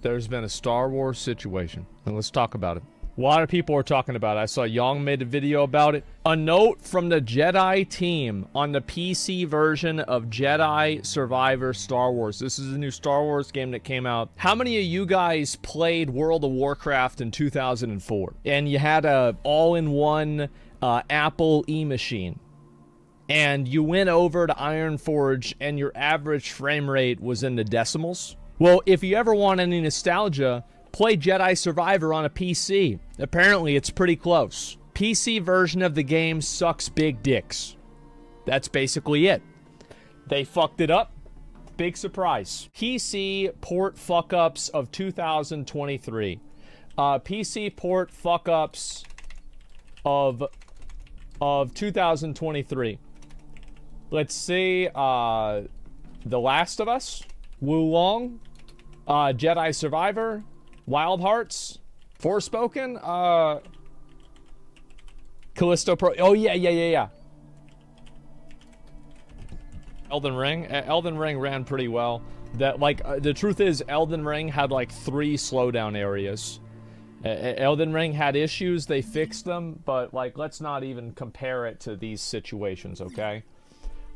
there's been a Star Wars situation, and let's talk about it. A lot of people are talking about it. I saw Young made a video about it. A note from the Jedi team on the PC version of Jedi Survivor Star Wars. This is a new Star Wars game that came out. How many of you guys played World of Warcraft in 2004? And you had a all-in-one Apple e-machine. And you went over to Ironforge and your average frame rate was in the decimals? Well, if you ever want any nostalgia, play Jedi Survivor on a PC. Apparently, it's pretty close. PC version of the game sucks big dicks. That's basically it. They fucked it up. Big surprise. PC port fuck-ups of 2023. PC port fuck-ups of 2023. Let's see. The Last of Us. Wulong. Jedi Survivor. Wild Hearts, Forspoken, Callisto Pro. Oh yeah. Elden Ring. Elden Ring ran pretty well. That the truth is, Elden Ring had like 3 slowdown areas. Elden Ring had issues. They fixed them, but like let's not even compare it to these situations, okay?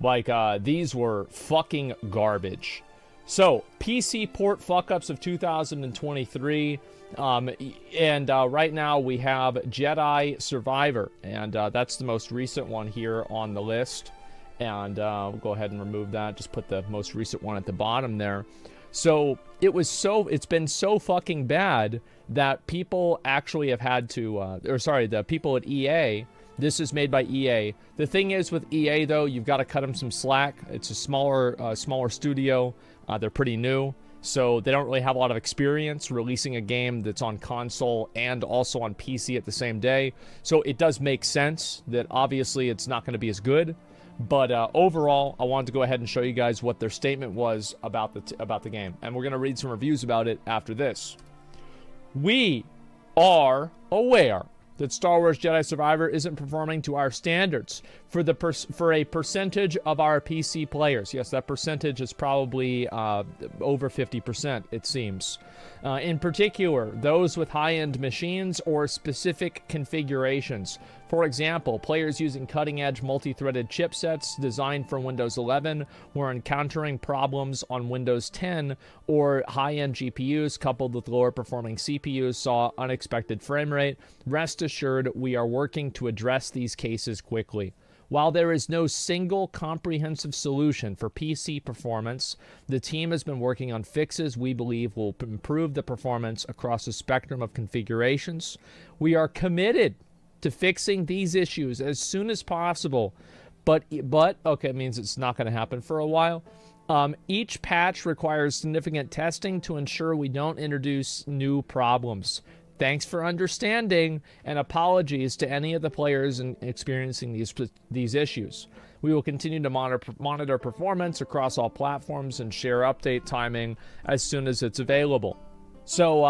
Like these were fucking garbage. So, PC port fuck-ups of 2023, and right now we have Jedi Survivor, and that's the most recent one here on the list, and we'll go ahead and remove that, just put the most recent one at the bottom there. So, it's been so fucking bad that people actually have had to, the people at EA, this is made by EA. The thing is with EA though, you've got to cut them some slack. It's a smaller studio. They're pretty new, so they don't really have a lot of experience releasing a game that's on console and also on PC at the same day. So it does make sense that obviously it's not going to be as good. But overall, I wanted to go ahead and show you guys what their statement was about the game. And we're going to read some reviews about it after this. We are aware that Star Wars Jedi Survivor isn't performing to our standards for a percentage of our PC players. Yes, that percentage is probably over 50%, it seems. In particular, those with high-end machines or specific configurations. For example, players using cutting-edge multi-threaded chipsets designed for Windows 11 were encountering problems on Windows 10, or high-end GPUs coupled with lower-performing CPUs saw unexpected frame rate. Rest assured, we are working to address these cases quickly. While there is no single comprehensive solution for PC performance, the team has been working on fixes we believe will improve the performance across a spectrum of configurations. We are committed to fixing these issues as soon as possible, but okay, it means it's not going to happen for a while. Each patch requires significant testing to ensure we don't introduce new problems. Thanks for understanding, and apologies to any of the players experiencing these issues. We will continue to monitor performance across all platforms and share update timing as soon as it's available. So,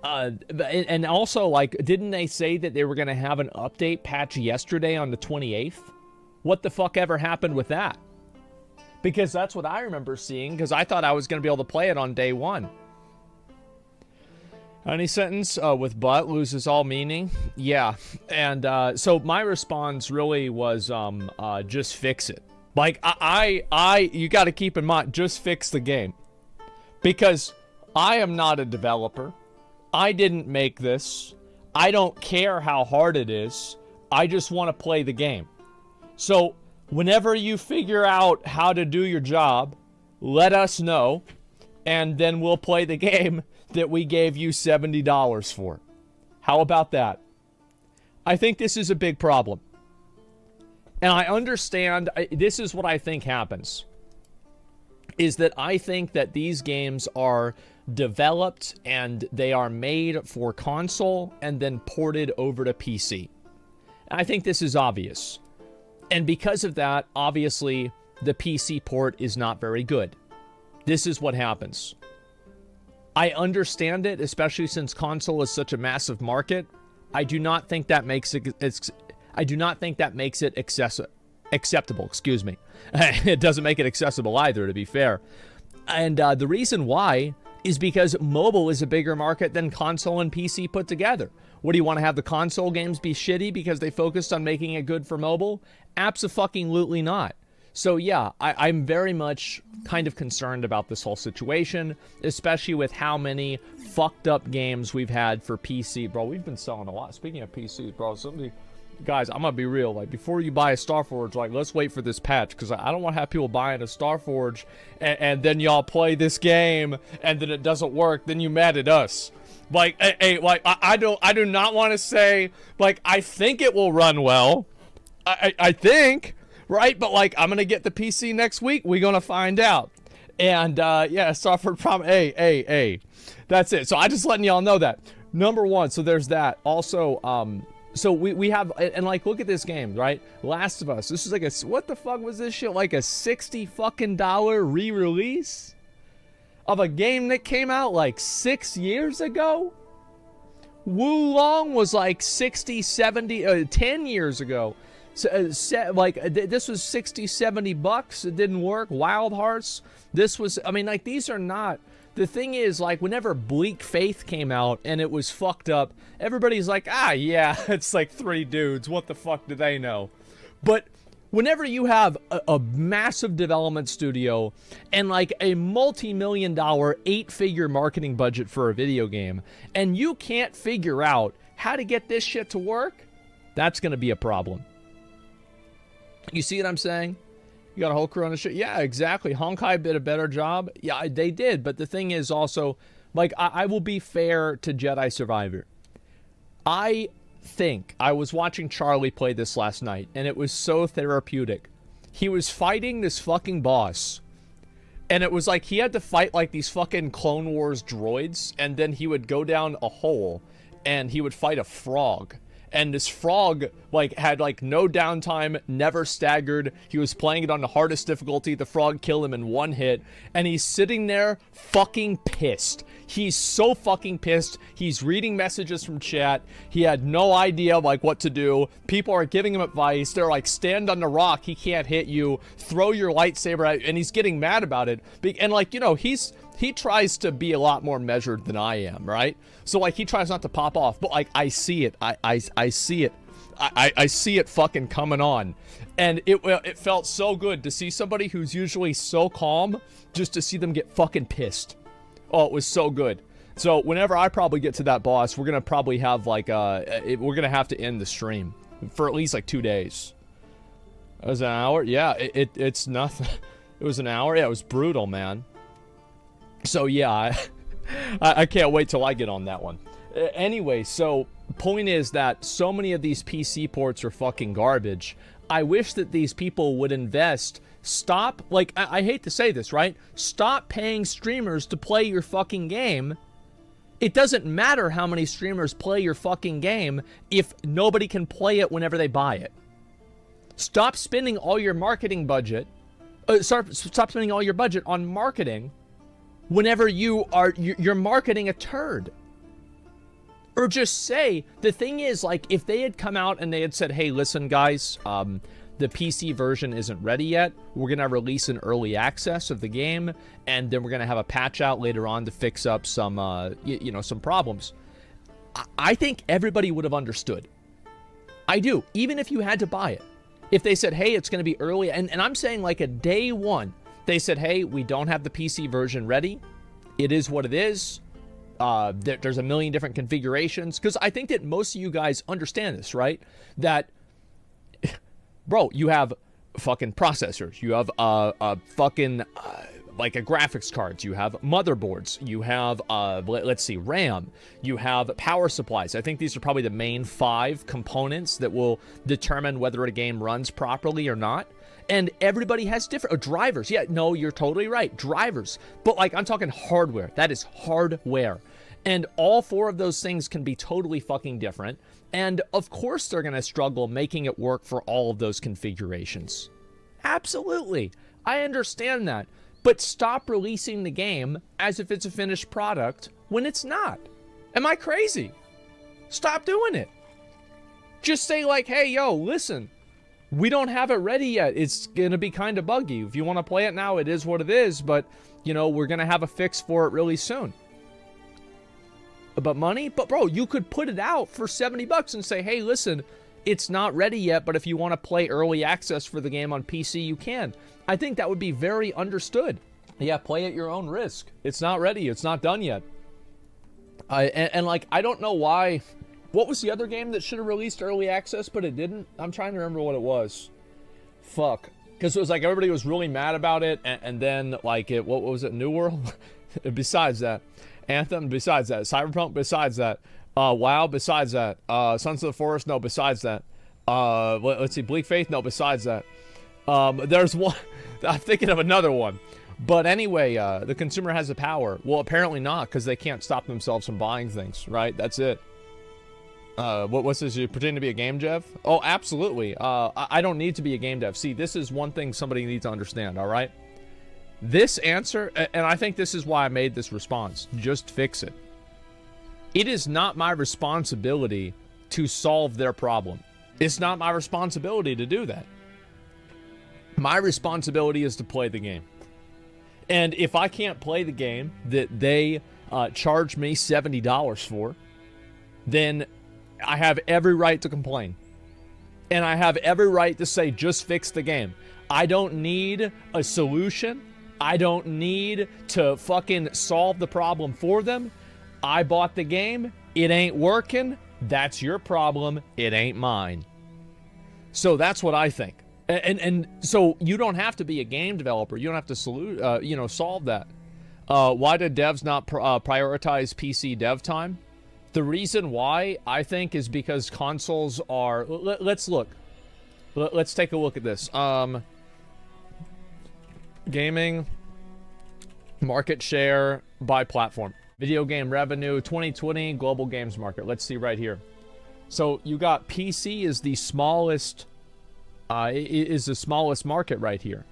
and also, like, didn't they say that they were going to have an update patch yesterday on the 28th? What the fuck ever happened with that? Because that's what I remember seeing, because I thought I was going to be able to play it on day 1. Any sentence with but loses all meaning? Yeah. And so my response really was just fix it. Like, you got to keep in mind, just fix the game. Because I am not a developer. I didn't make this. I don't care how hard it is. I just want to play the game. So whenever you figure out how to do your job, let us know, and then we'll play the game that we gave you $70 for. How about that? I think this is a big problem. And I understand, this is what I think happens. Is that I think that these games are developed and they are made for console and then ported over to PC. I think this is obvious. And because of that, obviously, the PC port is not very good. This is what happens. I understand it, especially since console is such a massive market. I do not think that makes it acceptable. Excuse me. It doesn't make it accessible either, to be fair. And the reason why is because mobile is a bigger market than console and PC put together. What do you want to have the console games be shitty because they focused on making it good for mobile? Abso-fucking-lutely not. So yeah, I'm very much kind of concerned about this whole situation, especially with how many fucked up games we've had for PC. Bro, we've been selling a lot. Speaking of PCs, bro, guys, I'm gonna be real. Like, before you buy a Starforge, like, let's wait for this patch, because I don't want to have people buying a Starforge and then y'all play this game and then it doesn't work. Then you mad at us. Like, like I do not want to say, like, I think it will run well. I think, right? But like, I'm gonna get the PC next week. We're gonna find out. And yeah, Starforge problem. Hey, that's it. So I just letting y'all know that. Number one. So there's that. Also, so we have, and like, look at this game, right? Last of Us. This is like a, what the fuck was this shit? Like a $60 fucking re-release of a game that came out like 6 years ago? Wu Long was like 60, 70, 10 years ago. So, like, this was 60, 70 bucks. It didn't work. Wild Hearts. This was, I mean, like, these are not. The thing is, like, whenever Bleak Faith came out and it was fucked up, everybody's like, ah, yeah, it's like 3 dudes. What the fuck do they know? But whenever you have a massive development studio and like a multi-million-dollar 8-figure marketing budget for a video game, and you can't figure out how to get this shit to work, that's going to be a problem. You see what I'm saying? You got a whole crew on the shit. Yeah, exactly. Honkai did a better job. Yeah, they did. But the thing is also, like, I will be fair to Jedi Survivor. I think I was watching Charlie play this last night, and it was so therapeutic. He was fighting this fucking boss, and it was like he had to fight like these fucking Clone Wars droids, and then he would go down a hole, and he would fight a frog. And this frog, like, had, like, no downtime, never staggered. He was playing it on the hardest difficulty. The frog killed him in 1 hit. And he's sitting there fucking pissed. He's so fucking pissed. He's reading messages from chat. He had no idea, like, what to do. People are giving him advice. They're like, stand on the rock. He can't hit you. Throw your lightsaber at you. And he's getting mad about it. And, like, you know, he tries to be a lot more measured than I am, right? So, like, he tries not to pop off, but, like, I see it. I see it. I see it fucking coming on. And it felt so good to see somebody who's usually so calm, just to see them get fucking pissed. Oh, it was so good. So, whenever I probably get to that boss, we're gonna probably have, like, we're gonna have to end the stream for at least, like, 2 days. It was an hour? Yeah, it's nothing. It was an hour? Yeah, it was brutal, man. So yeah, I can't wait till I get on that one. Anyway, so point is that so many of these PC ports are fucking garbage. I wish that these people would invest. Stop, like, I hate to say this, right? Stop paying streamers to play your fucking game. It doesn't matter how many streamers play your fucking game if nobody can play it whenever they buy it. Stop spending all your marketing budget. Stop spending all your budget on marketing whenever you're marketing a turd. Or just say, the thing is, like, if they had come out and they had said, hey, listen, guys, the PC version isn't ready yet. We're going to release an early access of the game, and then we're going to have a patch out later on to fix up some, you know, some problems. I think everybody would have understood. I do, even if you had to buy it. If they said, hey, it's going to be early, and I'm saying, like, a day one, they said, hey, we don't have the PC version ready. It is what it is. There's a million different configurations. Because I think that most of you guys understand this, right? That, bro, you have fucking processors. You have fucking, like, a graphics cards. You have motherboards. You have, let's see, RAM. You have power supplies. I think these are probably the main 5 components that will determine whether a game runs properly or not. And everybody has different drivers. Yeah, no, you're totally right. Drivers. But, like, I'm talking hardware. That is hardware. And all 4 of those things can be totally fucking different. And, of course, they're going to struggle making it work for all of those configurations. Absolutely. I understand that. But stop releasing the game as if it's a finished product when it's not. Am I crazy? Stop doing it. Just say, like, hey, yo, listen. We don't have it ready yet. It's going to be kind of buggy. If you want to play it now, it is what it is. But you know, we're going to have a fix for it really soon. But money? But bro, you could put it out for $70 and say, hey, listen, it's not ready yet, but if you want to play early access for the game on PC, you can. I think that would be very understood. Yeah, play at your own risk. It's not ready. It's not done yet. And like, I don't know why. What was the other game that should have released early access, but it didn't? I'm trying to remember what it was. Fuck. Because it was like everybody was really mad about it, and then like what was it? New World? Besides that. Anthem, besides that. Cyberpunk, besides that. WoW, besides that. Sons of the Forest, no, besides that. Let's see, Bleak Faith, no, besides that. There's one. I'm thinking of another one. But anyway, the consumer has the power. Well, apparently not, because they can't stop themselves from buying things, right? That's it. What's this? You pretend to be a game dev? Oh, absolutely. I don't need to be a game dev. See, this is one thing somebody needs to understand, all right? This answer, and I think this is why I made this response, just fix it. It is not my responsibility to solve their problem. It's not my responsibility to do that. My responsibility is to play the game. And if I can't play the game that they charge me $70 for, then I have every right to complain. And I have every right to say, just fix the game. I don't need a solution. I don't need to fucking solve the problem for them. I bought the game. It ain't working. That's your problem. It ain't mine. So that's what I think. And so you don't have to be a game developer. You don't have to solve that. Why did devs not prioritize PC dev time? The reason why, I think, is because consoles are... Let's look. Let's take a look at this. Gaming market share by platform. Video game revenue 2020 global games market. Let's see right here. So you got PC is the smallest market right here.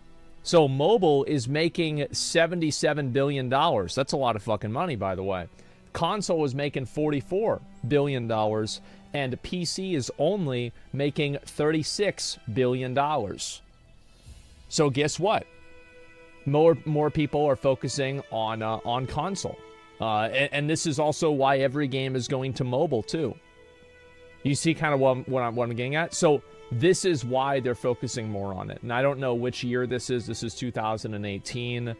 So mobile is making $77 billion. That's a lot of fucking money, by the way. Console is making $44 billion, and PC is only making $36 billion. So guess what? More people are focusing on console. And this is also why every game is going to mobile, too. You see kind of what I'm getting at? So this is why they're focusing more on it. And I don't know which year this is. This is 2018.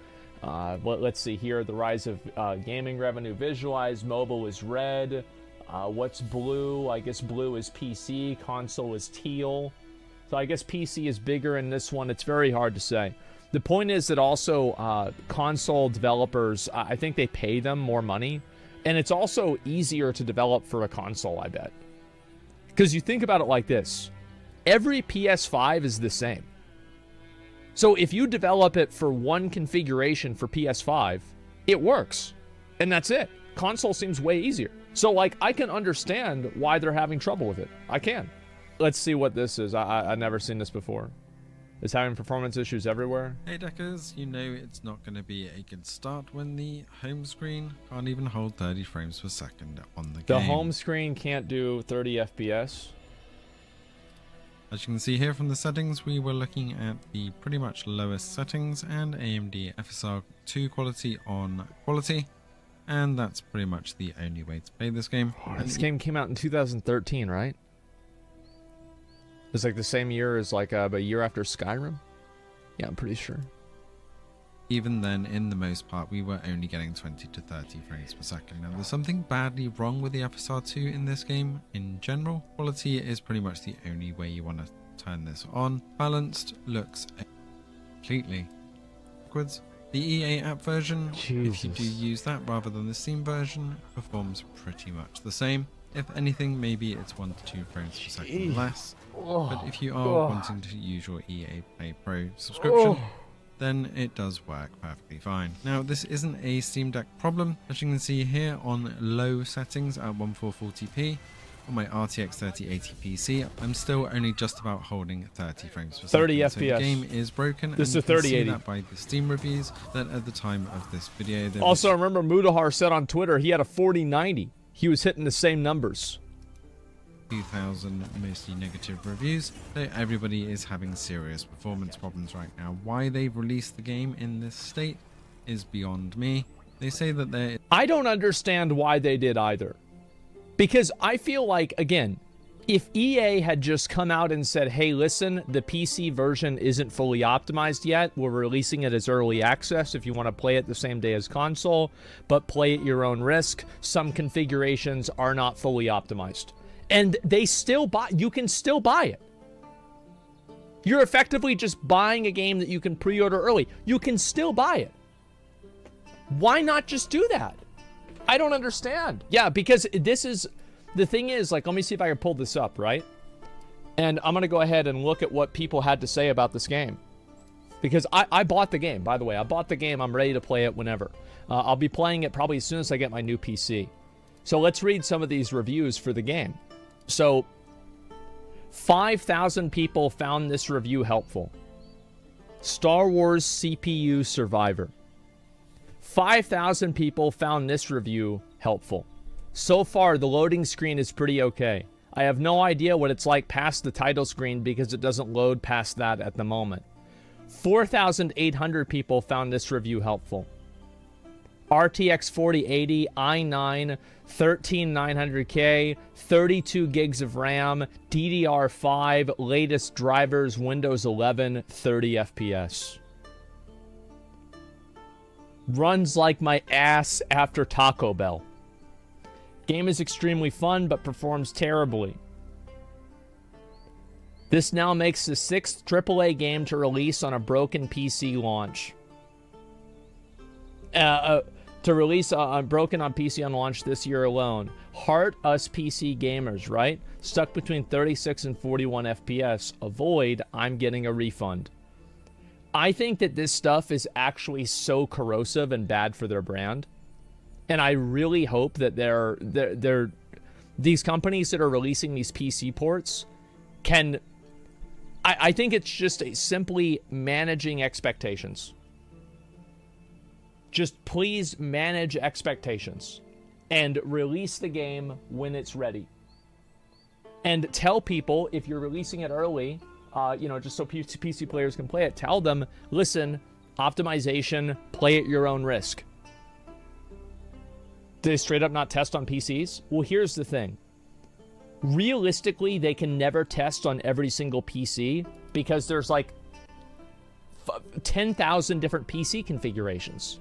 Let's see here. The rise of gaming revenue visualized. Mobile is red. What's blue? I guess blue is PC. Console is teal. So I guess PC is bigger in this one. It's very hard to say. The point is that also console developers, I think they pay them more money. And it's also easier to develop for a console, I bet. Because you think about it like this. Every PS5 is the same. So if you develop it for one configuration for PS5, it works. And that's it. Console seems way easier. So, like, I can understand why they're having trouble with it. I can. Let's see what this is. I've never seen this before. It's having performance issues everywhere. Hey Deckers, you know it's not going to be a good start when the home screen can't even hold 30 frames per second on the game. The home screen can't do 30 FPS. As you can see here from the settings, we were looking at the pretty much lowest settings and AMD FSR 2 quality on quality. And that's pretty much the only way to play this game. This game came out in 2013, right? It's like the same year as like a year after Skyrim? Yeah, I'm pretty sure. Even then, in the most part, we were only getting 20 to 30 frames per second. Now, there's something badly wrong with the FSR 2 in this game. In general, quality is pretty much the only way you want to turn this on. Balanced looks completely backwards. The EA app version, if you do use that rather than the Steam version, performs pretty much the same. If anything, maybe it's 1 to 2 frames per second less. But if you are wanting to use your EA Play Pro subscription, then it does work perfectly fine. Now, this isn't a Steam Deck problem. As you can see here on low settings at 1440p, on my RTX 3080 PC, I'm still only just about holding 30 frames per second. 30 FPS. So the game is broken. This is a 3080. See that by the Steam reviews that at the time of this video. Also, I remember Mudahar said on Twitter he had a 4090. He was hitting the same numbers. 2,000 mostly negative reviews, so everybody is having serious performance problems right now. Why they've released the game in this state is beyond me. They say that there... I don't understand why they did either. Because I feel like, again, if EA had just come out and said, hey, listen, the PC version isn't fully optimized yet. We're releasing it as early access if you want to play it the same day as console, but play at your own risk. Some configurations are not fully optimized. And they still buy, you can still buy it. You're effectively just buying a game that you can pre-order early. You can still buy it. Why not just do that? I don't understand. Yeah, because this is... The thing is, like, let me see if I can pull this up, right? And I'm going to go ahead and look at what people had to say about this game. Because I bought the game, by the way. I bought the game. I'm ready to play it whenever. I'll be playing it probably as soon as I get my new PC. So let's read some of these reviews for the game. So, 5,000 people found this review helpful. Star Wars CPU Survivor. 5,000 people found this review helpful. So far, the loading screen is pretty okay. I have no idea what it's like past the title screen because it doesn't load past that at the moment. 4,800 people found this review helpful. RTX 4080, i9, 13900K, 32 gigs of RAM, DDR5, latest drivers, Windows 11, 30 FPS. Runs like my ass after Taco Bell. Game is extremely fun, but performs terribly. This now makes the 6th AAA game to release on a broken PC launch. Broken on PC on launch this year alone. Heart us PC gamers, right? Stuck between 36 and 41 FPS. Avoid, I'm getting a refund. I think that this stuff is actually so corrosive and bad for their brand. And I really hope that these companies that are releasing these PC ports can... I think it's just simply managing expectations. Just please manage expectations and release the game when it's ready. And tell people, if you're releasing it early, just so PC players can play it, tell them, listen, optimization, play at your own risk. Do they straight up not test on PCs? Well, here's the thing. Realistically, they can never test on every single PC because there's like 10,000 different PC configurations.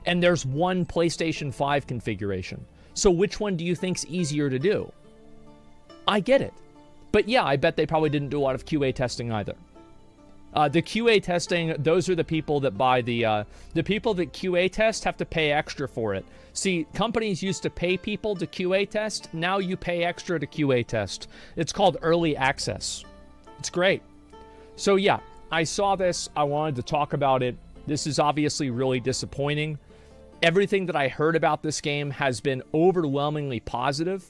And there's one PlayStation 5 configuration. So which one do you think's easier to do? I get it. But yeah, I bet they probably didn't do a lot of QA testing either. The QA testing, those are the people that buy the people that QA test have to pay extra for it. See, companies used to pay people to QA test. Now you pay extra to QA test. It's called early access. It's great. So yeah, I saw this. I wanted to talk about it. This is obviously really disappointing. Everything that I heard about this game has been overwhelmingly positive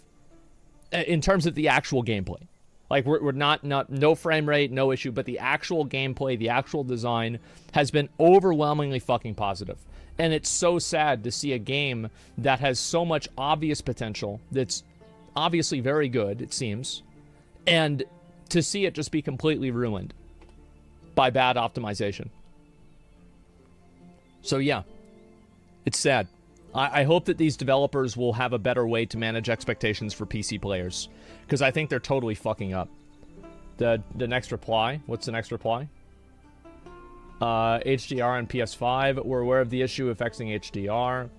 in terms of the actual gameplay. Like, we're not no frame rate, no issue, but the actual gameplay, the actual design has been overwhelmingly fucking positive. And it's so sad to see a game that has so much obvious potential, that's obviously very good, it seems, and to see it just be completely ruined by bad optimization. So yeah, it's sad. I hope that these developers will have a better way to manage expectations for PC players, because I think they're totally fucking up. The next reply, what's the next reply? HDR on PS5, we're aware of the issue affecting HDR.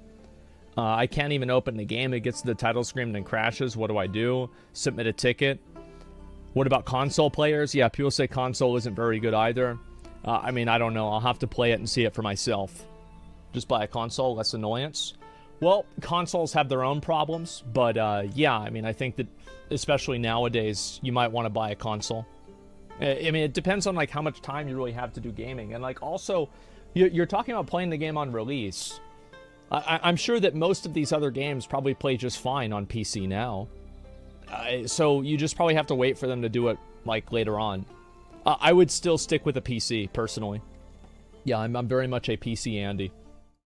I can't even open the game, it gets to the title screen and crashes, what do I do? Submit a ticket. What about console players? Yeah, people say console isn't very good either. I mean, I don't know, I'll have to play it and see it for myself. Just buy a console, less annoyance. Well, consoles have their own problems, but yeah, I mean, I think that especially nowadays, you might want to buy a console. I mean, it depends on like how much time you really have to do gaming, and like also, you're talking about playing the game on release. I'm sure that most of these other games probably play just fine on PC now, so you just probably have to wait for them to do it like later on. I would still stick with a PC personally. Yeah, I'm very much a PC Andy.